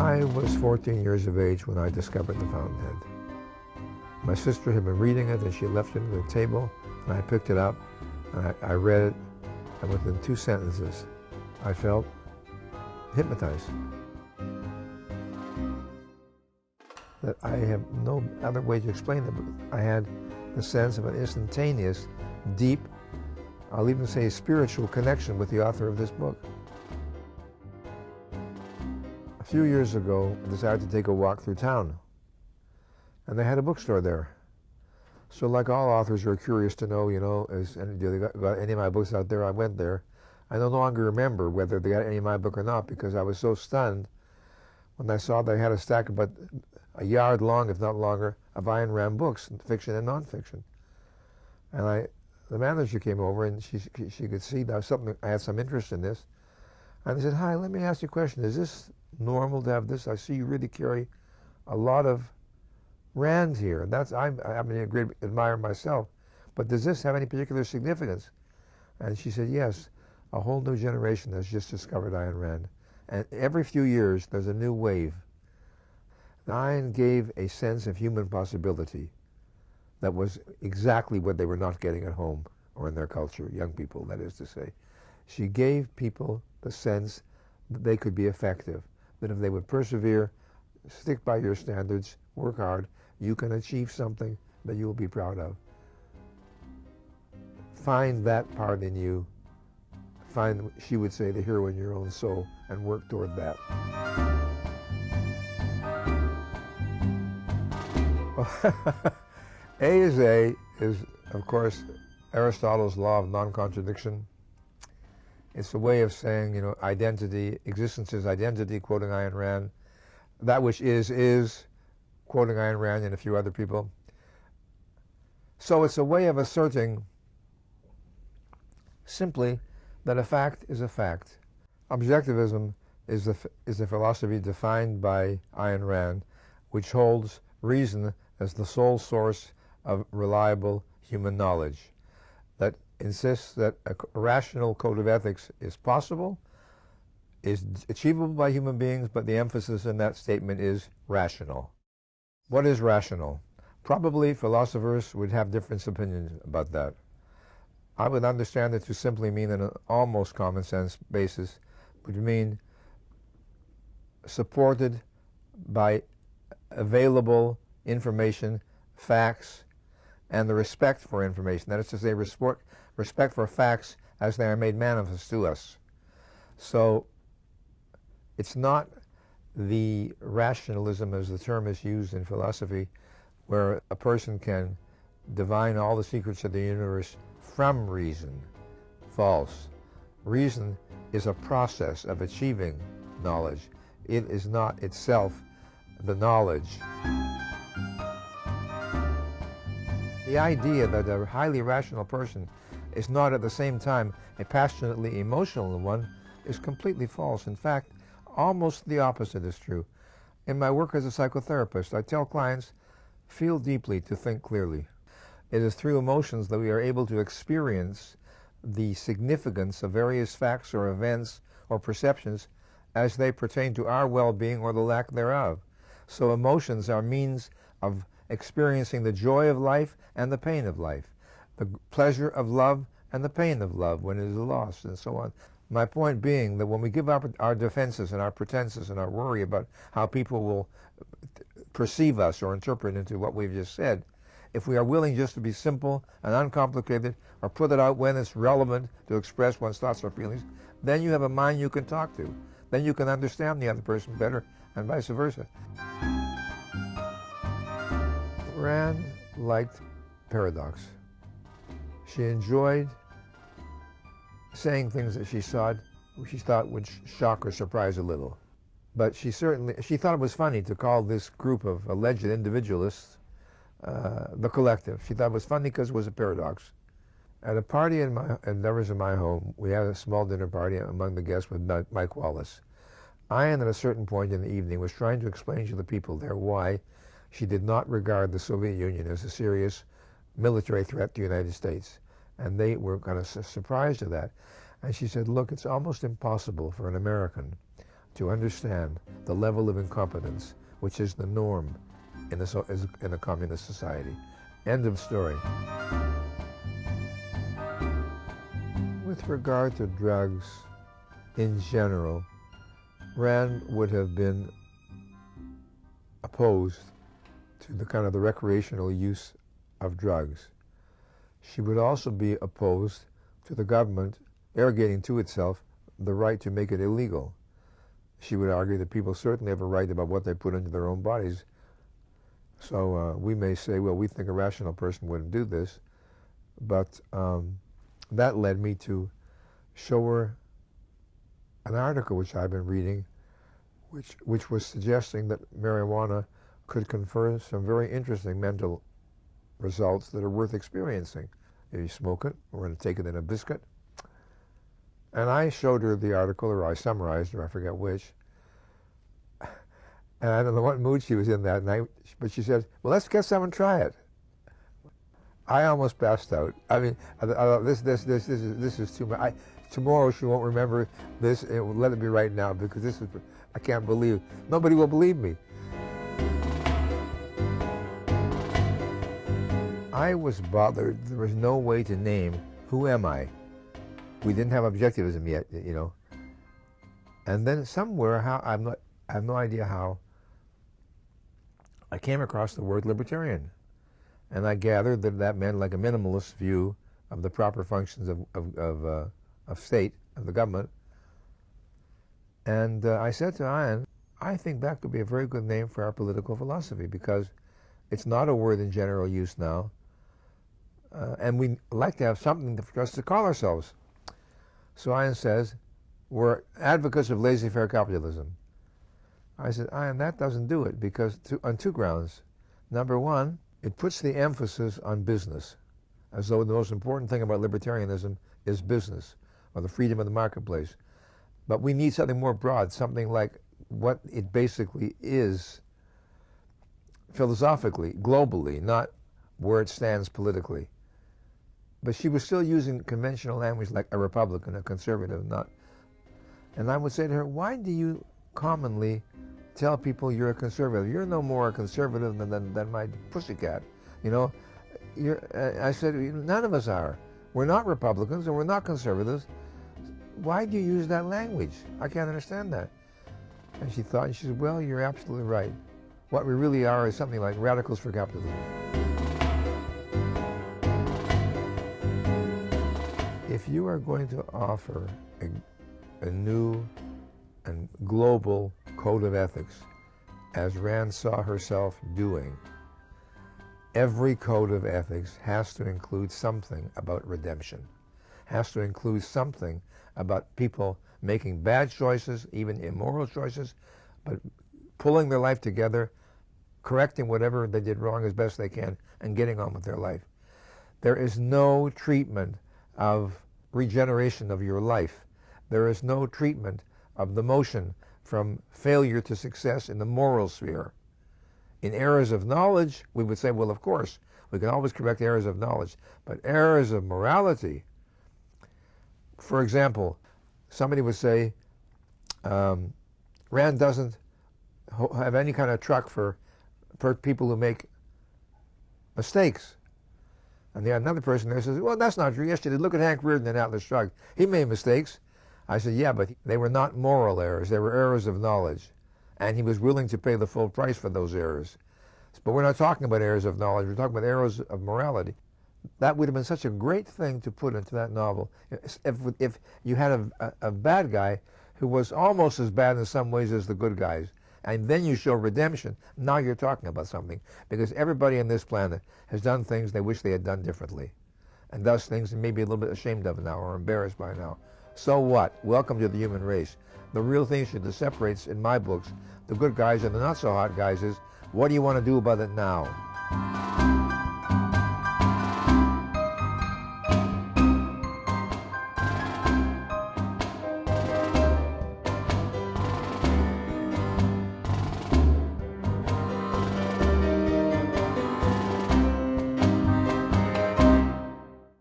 I was 14 years of age when I discovered the Fountainhead. My sister had been reading it and she left it on the table, and I picked it up and I read it, and within 2 sentences I felt hypnotized. That I have no other way to explain it, but I had the sense of an instantaneous, deep, I'll even say spiritual connection with the author of this book. A few years ago, I decided to take a walk through town, and they had a bookstore there. So like all authors are curious to know, do they got any of my books out there? I went there. I no longer remember whether they got any of my book or not, because I was so stunned when I saw they had a stack about a yard long, if not longer, of Ayn Rand books, fiction and nonfiction. And the manager came over, and she could see that I had some interest in this. And I said, "Hi, let me ask you a question. Is this normal to have this? I see you really carry a lot of Rand here." And I'm a great admirer myself, but does this have any particular significance? And she said, "Yes, a whole new generation has just discovered Ayn Rand. And every few years, there's a new wave." Ayn gave a sense of human possibility that was exactly what they were not getting at home or in their culture, young people, that is to say. She gave people the sense that they could be effective, that if they would persevere, stick by your standards, work hard, you can achieve something that you will be proud of. Find that part in you. Find, she would say, the hero in your own soul, and work toward that. A is, of course, Aristotle's law of non-contradiction. It's a way of saying, identity, existence is identity, quoting Ayn Rand. That which is, quoting Ayn Rand and a few other people. So it's a way of asserting simply that a fact is a fact. Objectivism is a philosophy defined by Ayn Rand, which holds reason as the sole source of reliable human knowledge, that insists that a rational code of ethics is possible, is achievable by human beings, but the emphasis in that statement is rational. What is rational? Probably philosophers would have different opinions about that. I would understand it to simply mean, on an almost common sense basis, would mean supported by available information, facts, and the respect for information. That is to say, respect for facts as they are made manifest to us. So it's not the rationalism, as the term is used in philosophy, where a person can divine all the secrets of the universe from reason. False. Reason is a process of achieving knowledge. It is not itself the knowledge. The idea that a highly rational person is not at the same time a passionately emotional one is completely false. In fact, almost the opposite is true. In my work as a psychotherapist, I tell clients, feel deeply to think clearly. It is through emotions that we are able to experience the significance of various facts or events or perceptions as they pertain to our well-being or the lack thereof. So emotions are means of experiencing the joy of life and the pain of life, the pleasure of love and the pain of love when it is lost, and so on. My point being that when we give up our defenses and our pretenses and our worry about how people will perceive us or interpret into what we've just said, if we are willing just to be simple and uncomplicated, or put it out when it's relevant to express one's thoughts or feelings, then you have a mind you can talk to. Then you can understand the other person better, and vice versa. Rand liked paradox. She enjoyed saying things that she thought would shock or surprise a little. But she thought it was funny to call this group of alleged individualists the collective. She thought it was funny because it was a paradox. At a party in my home, we had a small dinner party among the guests with Mike Wallace. Ayn, at a certain point in the evening, was trying to explain to the people there why she did not regard the Soviet Union as a serious military threat to the United States. And they were kind of surprised at that. And she said, look, it's almost impossible for an American to understand the level of incompetence which is the norm in a communist society. End of story. With regard to drugs in general, Rand would have been opposed to the recreational use of drugs. She would also be opposed to the government arrogating to itself the right to make it illegal. She would argue that people certainly have a right about what they put into their own bodies. So we may say, well, we think a rational person wouldn't do this, but that led me to show her an article which I've been reading, which was suggesting that marijuana could confer some very interesting mental results that are worth experiencing. If you smoke it, we're going to take it in a biscuit. And I showed her the article, or I summarized, or I forget which. And I don't know what mood she was in that night, but she said, well, let's get some and try it. I almost passed out. I mean, this is too much. Tomorrow she won't remember this. Let it be right now, because this is, I can't believe, nobody will believe me. I was bothered. There was no way to name, who am I? We didn't have objectivism yet, you know. And then somewhere, I have no idea how, I came across the word libertarian. And I gathered that that meant like a minimalist view of the proper functions of state, of the government. And I said to Ayn, I think that could be a very good name for our political philosophy, because it's not a word in general use now. And we like to have something for us to call ourselves. So Ayn says, we're advocates of laissez-faire capitalism. I said, Ayn, that doesn't do it, because on two grounds. Number one, it puts the emphasis on business, as though the most important thing about libertarianism is business, or the freedom of the marketplace. But we need something more broad, something like what it basically is philosophically, globally, not where it stands politically. But she was still using conventional language like a Republican, a conservative, not. And I would say to her, why do you commonly tell people you're a conservative? You're no more a conservative than my pussycat. You know, I said, none of us are. We're not Republicans and we're not conservatives. Why do you use that language? I can't understand that. And she thought, and she said, well, you're absolutely right. What we really are is something like radicals for capitalism. If you are going to offer a new and global code of ethics, as Rand saw herself doing, every code of ethics has to include something about redemption, has to include something about people making bad choices, even immoral choices, but pulling their life together, correcting whatever they did wrong as best they can, and getting on with their life. There is no treatment of regeneration of your life. There is no treatment of the motion from failure to success in the moral sphere. In errors of knowledge, we would say, well, of course, we can always correct errors of knowledge, but errors of morality, for example, somebody would say, Rand doesn't have any kind of truck for people who make mistakes. And another person there says, well, that's not true. Yes, you did. Look at Hank Rearden in Atlas Shrugged. He made mistakes. I said, yeah, but they were not moral errors. They were errors of knowledge. And he was willing to pay the full price for those errors. But we're not talking about errors of knowledge. We're talking about errors of morality. That would have been such a great thing to put into that novel. If you had a bad guy who was almost as bad in some ways as the good guys, and then you show redemption, now you're talking about something. Because everybody on this planet has done things they wish they had done differently, and does things they may be a little bit ashamed of now or embarrassed by now. So what? Welcome to the human race. The real thing that separates, in my books, the good guys and the not so hot guys is, what do you want to do about it now?